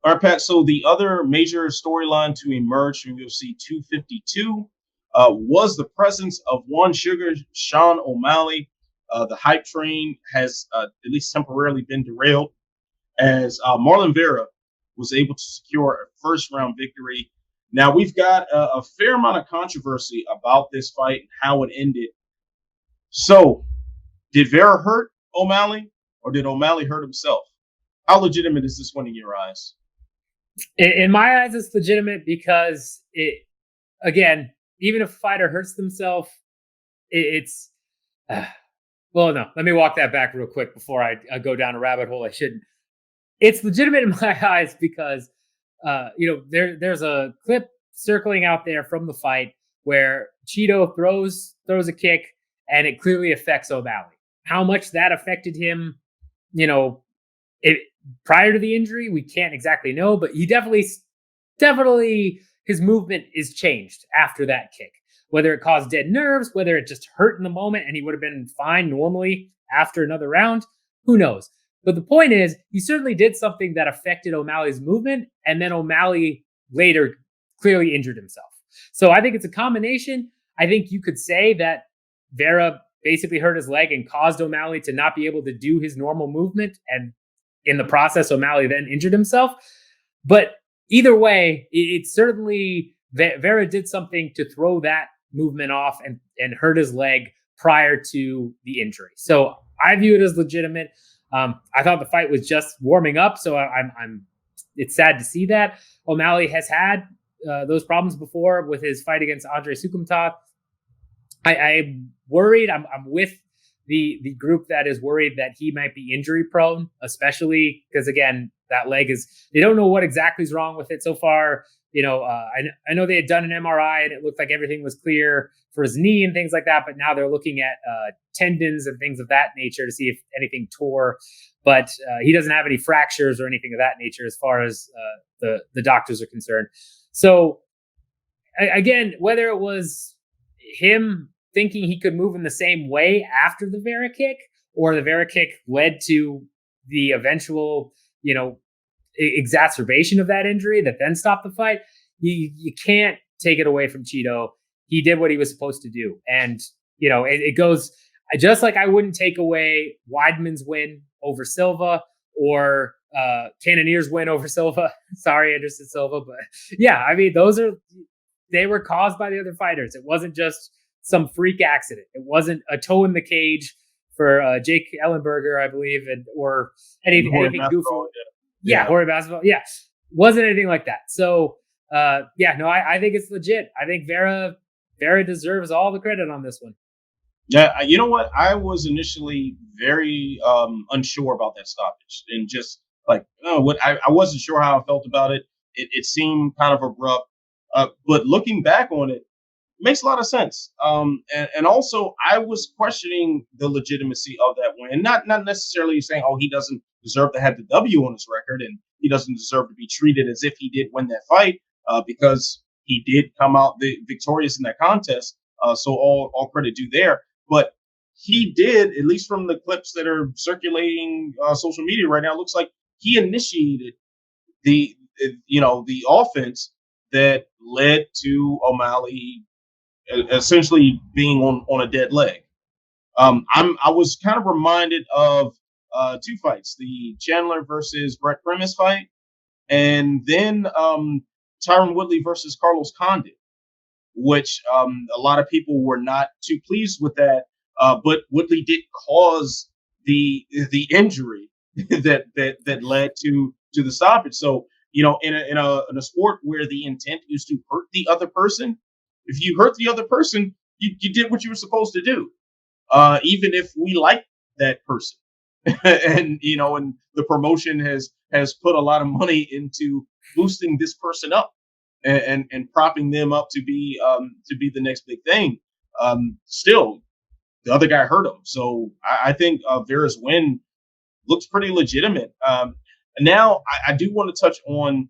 All right, Pat. So the other major storyline to emerge from UFC 252 was the presence of one sugar, Sean O'Malley. The hype train has at least temporarily been derailed as Marlon Vera was able to secure a first round victory. Now we've got a fair amount of controversy about this fight and how it ended. So, did Vera hurt O'Malley, or did O'Malley hurt himself? How legitimate is this one in your eyes? In my eyes, it's legitimate because again, even if a fighter hurts themselves, it's well, no. Let me walk that back real quick before I go down a rabbit hole I shouldn't. It's legitimate in my eyes because there's a clip circling out there from the fight where Cheeto throws a kick and it clearly affects O'Malley. How much that affected him, prior to the injury, we can't exactly know, but he definitely his movement is changed after that kick. Whether it caused dead nerves, whether it just hurt in the moment and he would have been fine normally after another round, who knows? But the point is, he certainly did something that affected O'Malley's movement, and then O'Malley later clearly injured himself. So I think it's a combination. I think you could say that Vera basically hurt his leg and caused O'Malley to not be able to do his normal movement, and in the process, O'Malley then injured himself. But either way, it certainly, Vera did something to throw that movement off and hurt his leg prior to the injury. So I view it as legitimate. I thought the fight was just warming up, so it's sad to see that. O'Malley has had those problems before with his fight against Andrei Sukumtov. I'm worried. I'm with the group that is worried that he might be injury prone, especially because, again, that leg they don't know what exactly is wrong with it so far. I know they had done an MRI and it looked like everything was clear for his knee and things like that, but now they're looking at tendons and things of that nature to see if anything tore. But he doesn't have any fractures or anything of that nature as far as the doctors are concerned. So again, whether it was him thinking he could move in the same way after the Vera kick, or the Vera kick led to the eventual, exacerbation of that injury that then stopped the fight, you can't take it away from Cheeto. He did what he was supposed to do. And, it goes just like I wouldn't take away Weidman's win over Silva or Cannonier's win over Silva. Sorry, Anderson Silva. But yeah, I mean, they were caused by the other fighters. It wasn't just some freak accident. It wasn't a toe in the cage for Jake Ellenberger, I believe, or anything goofy. Yeah, Jorge Basketball. Yeah, wasn't anything like that. So, I think it's legit. I think Vera deserves all the credit on this one. Yeah, you know what? I was initially very unsure about that stoppage, and just like, I wasn't sure how I felt about it. It seemed kind of abrupt, but looking back on it, makes a lot of sense. And also, I was questioning the legitimacy of that win. Not necessarily saying, he doesn't deserve to have the W on his record, and he doesn't deserve to be treated as if he did win that fight, because he did come out victorious in that contest. So all credit due there. But he did, at least from the clips that are circulating social media right now, looks like he initiated the offense that led to O'Malley essentially being on a dead leg. I was kind of reminded of two fights: the Chandler versus Brett Primus fight, and then Tyron Woodley versus Carlos Condit, which a lot of people were not too pleased with that. But Woodley did cause the injury that led to the stoppage. So, in a sport where the intent is to hurt the other person, if you hurt the other person, you did what you were supposed to do, even if we like that person. And the promotion has put a lot of money into boosting this person up and propping them up to be the next big thing. Still, the other guy hurt him, so I think Vera's win looks pretty legitimate. Now, I do want to touch on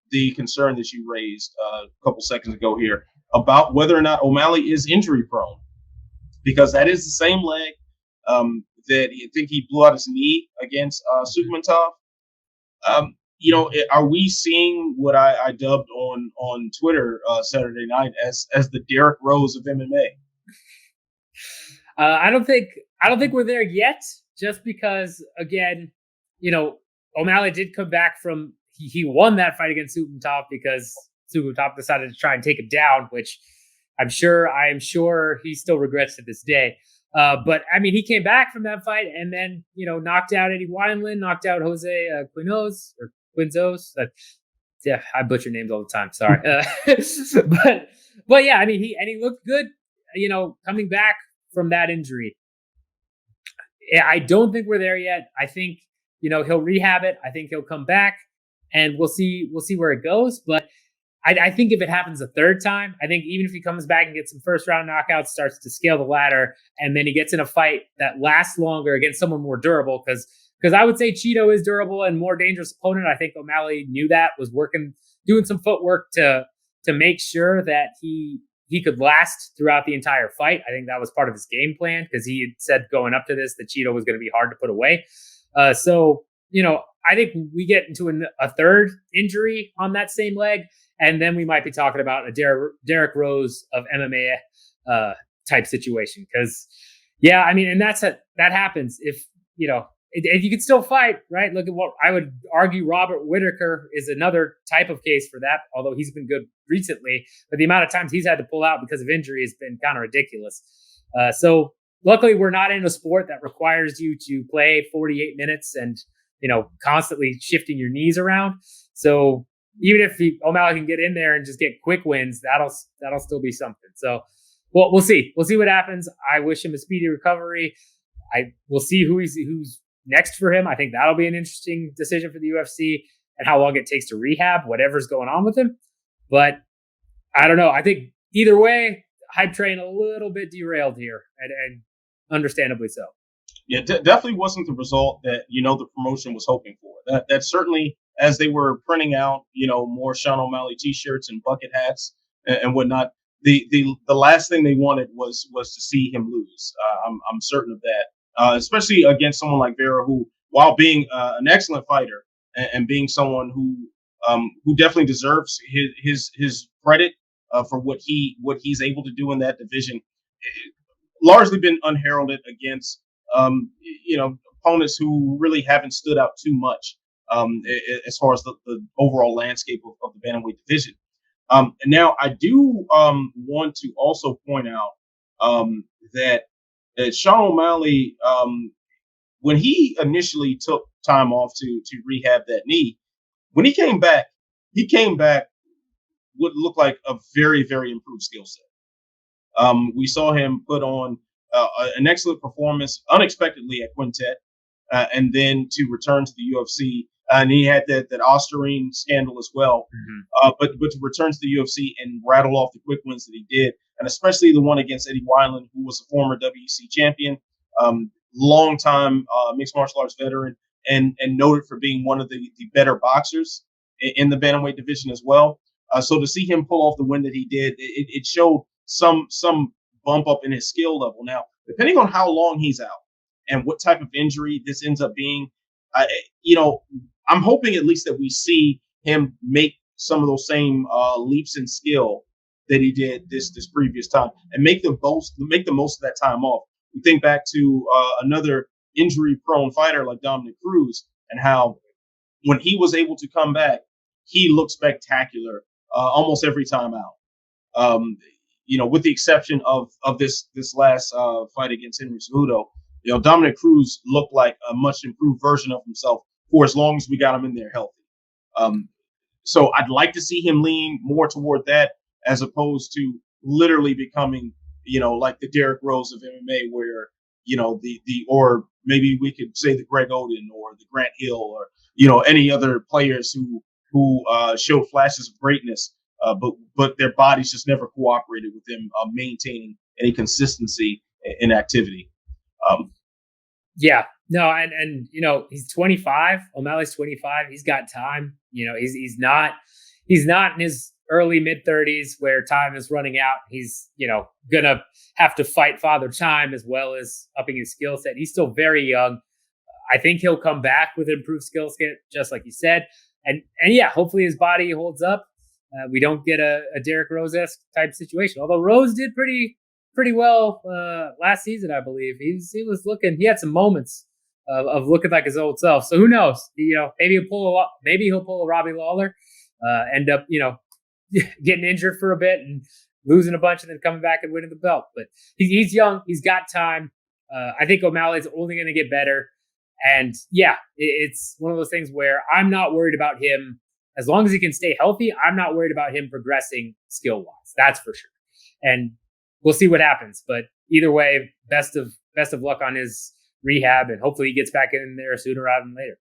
the concern that you raised a couple seconds ago here about whether or not O'Malley is injury prone, because that is the same leg that I think he blew out his knee against Sukumantov. are we seeing what I dubbed on Twitter Saturday night as the Derrick Rose of MMA? I don't think we're there yet. Just because, again, O'Malley did come back from he won that fight against Supentop because Supentop decided to try and take him down, which I am sure he still regrets to this day. But I mean, he came back from that fight and then knocked out Eddie Wineland, knocked out Jose Quinzos. Yeah, I butcher names all the time. Sorry, but yeah, I mean, he looked good. Coming back from that injury. I don't think we're there yet. I think he'll rehab it. I think he'll come back, and we'll see where it goes. But I think if it happens a third time, I think even if he comes back and gets some first round knockouts, starts to scale the ladder, and then he gets in a fight that lasts longer against someone more durable, because I would say Cheeto is durable and more dangerous opponent. I think O'Malley knew that, was doing some footwork to make sure that he could last throughout the entire fight. I think that was part of his game plan, because he had said going up to this that Cheeto was going to be hard to put away. So I think we get into a third injury on that same leg, and then we might be talking about a Derrick Rose of MMA type situation. Because, yeah, I mean, and that happens if you can still fight, right? Look at what I would argue. Robert Whitaker is another type of case for that, although he's been good recently. But the amount of times he's had to pull out because of injury has been kind of ridiculous. So luckily, we're not in a sport that requires you to play 48 minutes and constantly shifting your knees around. So even if O'Malley can get in there and just get quick wins, that'll still be something. So we'll see. We'll see what happens. I wish him a speedy recovery. We'll see who's next for him. I think that'll be an interesting decision for the UFC, and how long it takes to rehab whatever's going on with him. But I don't know. I think either way, hype train a little bit derailed here, and understandably so. Yeah, definitely wasn't the result that the promotion was hoping for. That certainly, as they were printing out more Sean O'Malley T-shirts and bucket hats and whatnot, the last thing they wanted was to see him lose. I'm certain of that. Especially against someone like Vera, who, while being an excellent fighter and being someone who definitely deserves his credit for what he's able to do in that division, largely been unheralded against opponents who really haven't stood out too much as far as the overall landscape of the bantamweight division. And now I do want to also point out that Sean O'Malley, when he initially took time off to rehab that knee, when he came back would look like a very, very improved skill set. We saw him put on an excellent performance unexpectedly at Quintet, and then to return to the UFC. And he had that Osterine scandal as well. Mm-hmm. But to return to the UFC and rattle off the quick wins that he did, and especially the one against Eddie Wineland, who was a former WEC champion, long-time mixed martial arts veteran, and noted for being one of the better boxers in the bantamweight division as well. So to see him pull off the win that he did, it showed some bump up in his skill level. Now, depending on how long he's out and what type of injury this ends up being, I'm hoping at least that we see him make some of those same leaps in skill that he did this previous time, and make the most of that time off. We think back to another injury-prone fighter like Dominic Cruz, and how when he was able to come back, he looked spectacular almost every time out. With the exception of this last fight against Henry Cejudo, Dominic Cruz looked like a much improved version of himself for as long as we got him in there healthy. So I'd like to see him lean more toward that, as opposed to literally becoming, like the Derrick Rose of MMA, where, or maybe we could say the Greg Oden or the Grant Hill, or, any other players who show flashes of greatness, but their bodies just never cooperated with them maintaining any consistency in activity. Yeah, no, and he's 25. O'Malley's 25. He's got time. He's not in his early mid 30s where time is running out. He's gonna have to fight father time as well as upping his skill set. He's still very young. I think he'll come back with improved skill set, just like you said. And yeah, hopefully his body holds up. We don't get a Derrick Rose-esque type situation. Although Rose did pretty well last season, I believe. He was looking. He had some moments of looking like his old self. So who knows? Maybe he'll pull a Robbie Lawler, end up getting injured for a bit and losing a bunch and then coming back and winning the belt. But he's young. He's got time. I think O'Malley's only going to get better. And yeah, it's one of those things where I'm not worried about him. As long as he can stay healthy, I'm not worried about him progressing skill-wise. That's for sure. And we'll see what happens. But either way, best of luck on his rehab, and hopefully he gets back in there sooner rather than later.